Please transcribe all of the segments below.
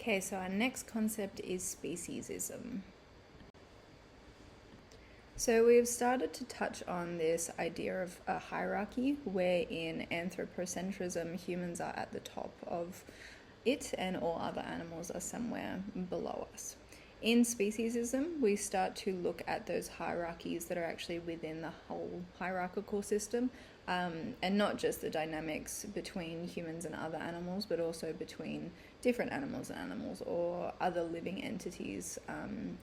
Okay, so our next concept is speciesism. So we've started to touch on this idea of a hierarchy where in anthropocentrism humans are at the top of it and all other animals are somewhere below us. In speciesism, we start to look at those hierarchies that are actually within the whole hierarchical system, and not just the dynamics between humans and other animals, but also between different animals or other living entities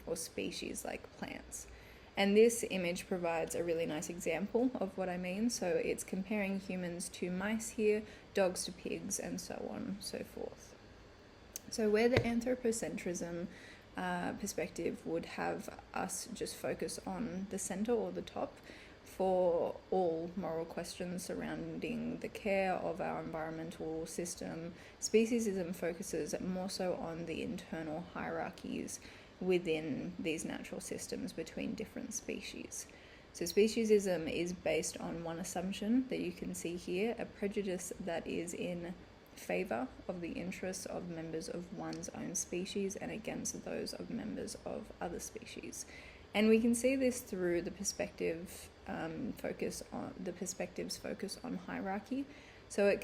or species like plants. And this image provides a really nice example of what I mean. So it's comparing humans to mice here, dogs to pigs, and so on and so forth. So where the anthropocentrism perspective would have us just focus on the center or the top for all moral questions surrounding the care of our environmental system, speciesism focuses more so on the internal hierarchies within these natural systems between different species. So speciesism is based on one assumption that you can see here, a prejudice that is in favor of the interests of members of one's own species and against those of members of other species. And we can see this through the perspectives focus on hierarchy. So it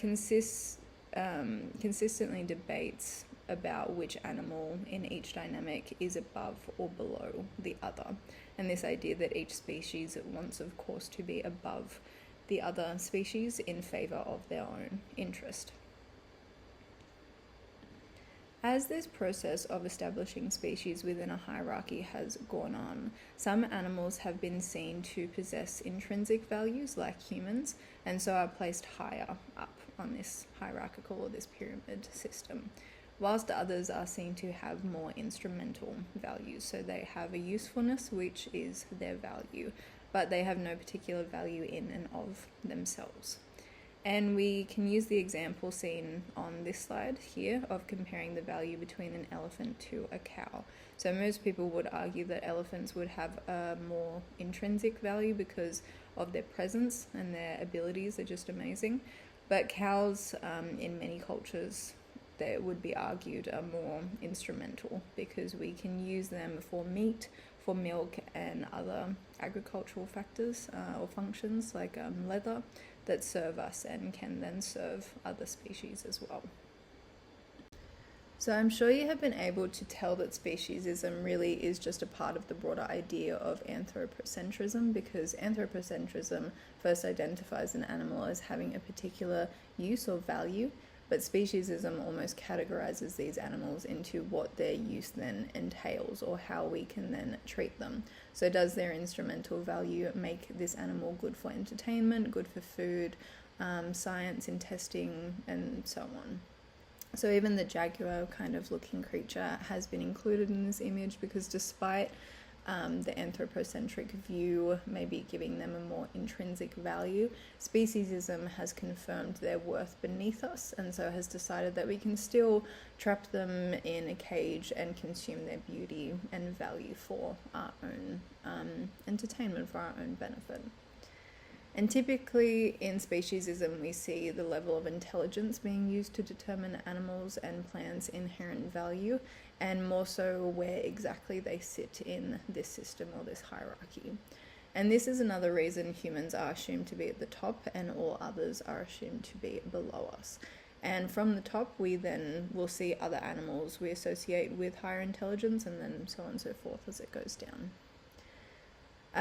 consistently debates about which animal in each dynamic is above or below the other. And this idea that each species wants, of course, to be above the other species in favor of their own interest. As this process of establishing species within a hierarchy has gone on, some animals have been seen to possess intrinsic values like humans, and so are placed higher up on this hierarchical or this pyramid system, whilst others are seen to have more instrumental values. So they have a usefulness, which is their value, but they have no particular value in and of themselves. And we can use the example seen on this slide here of comparing the value between an elephant to a cow. So most people would argue that elephants would have a more intrinsic value because of their presence and their abilities are just amazing. But cows, in many cultures, they would be argued are more instrumental because we can use them for meat, for milk, and other agricultural factors or functions like leather that serve us and can then serve other species as well. So I'm sure you have been able to tell that speciesism really is just a part of the broader idea of anthropocentrism, because anthropocentrism first identifies an animal as having a particular use or value, but speciesism almost categorizes these animals into what their use then entails or how we can then treat them. So does their instrumental value make this animal good for entertainment, good for food, science in testing, and so on. So even the jaguar kind of looking creature has been included in this image because despite the anthropocentric view maybe giving them a more intrinsic value, speciesism has confirmed their worth beneath us and so has decided that we can still trap them in a cage and consume their beauty and value for our own entertainment, for our own benefit. And typically in speciesism we see the level of intelligence being used to determine animals and plants' inherent value, and more so where exactly they sit in this system or this hierarchy. And this is another reason humans are assumed to be at the top and all others are assumed to be below us. And from the top we then will see other animals we associate with higher intelligence, and then so on and so forth as it goes down.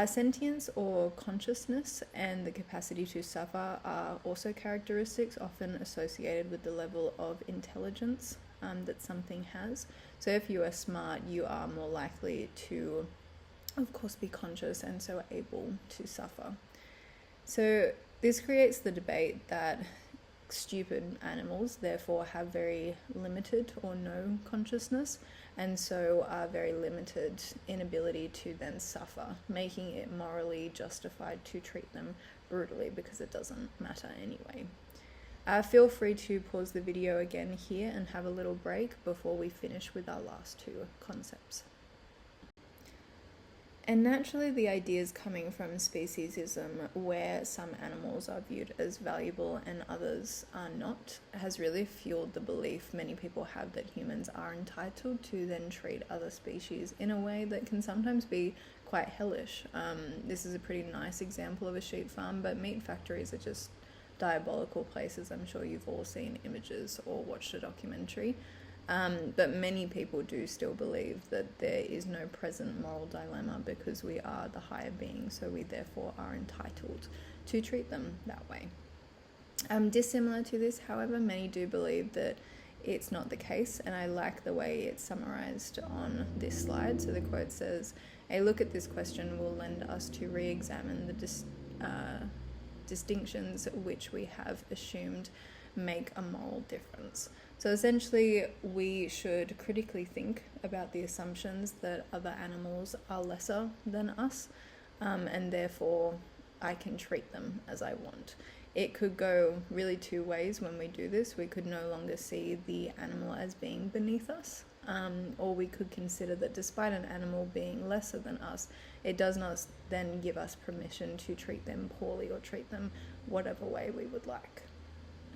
Sentience or consciousness and the capacity to suffer are also characteristics often associated with the level of intelligence that something has. So if you are smart, you are more likely to, of course, be conscious and so able to suffer. So this creates the debate that stupid animals therefore have very limited or no consciousness, and so are very limited in ability to then suffer, making it morally justified to treat them brutally because it doesn't matter anyway. Feel free to pause the video again here and have a little break before we finish with our last two concepts. And naturally, the ideas coming from speciesism, where some animals are viewed as valuable and others are not, has really fueled the belief many people have that humans are entitled to then treat other species in a way that can sometimes be quite hellish. This is a pretty nice example of a sheep farm, but meat factories are just diabolical places. I'm sure you've all seen images or watched a documentary. But many people do still believe that there is no present moral dilemma because we are the higher being, so we therefore are entitled to treat them that way. Dissimilar to this, however, many do believe that it's not the case, and I like the way it's summarized on this slide. So the quote says, "A look at this question will lend us to re-examine the distinctions which we have assumed make a moral difference." So essentially, we should critically think about the assumptions that other animals are lesser than us, and therefore I can treat them as I want. It could go really two ways when we do this. We could no longer see the animal as being beneath us, or we could consider that despite an animal being lesser than us, it does not then give us permission to treat them poorly or treat them whatever way we would like.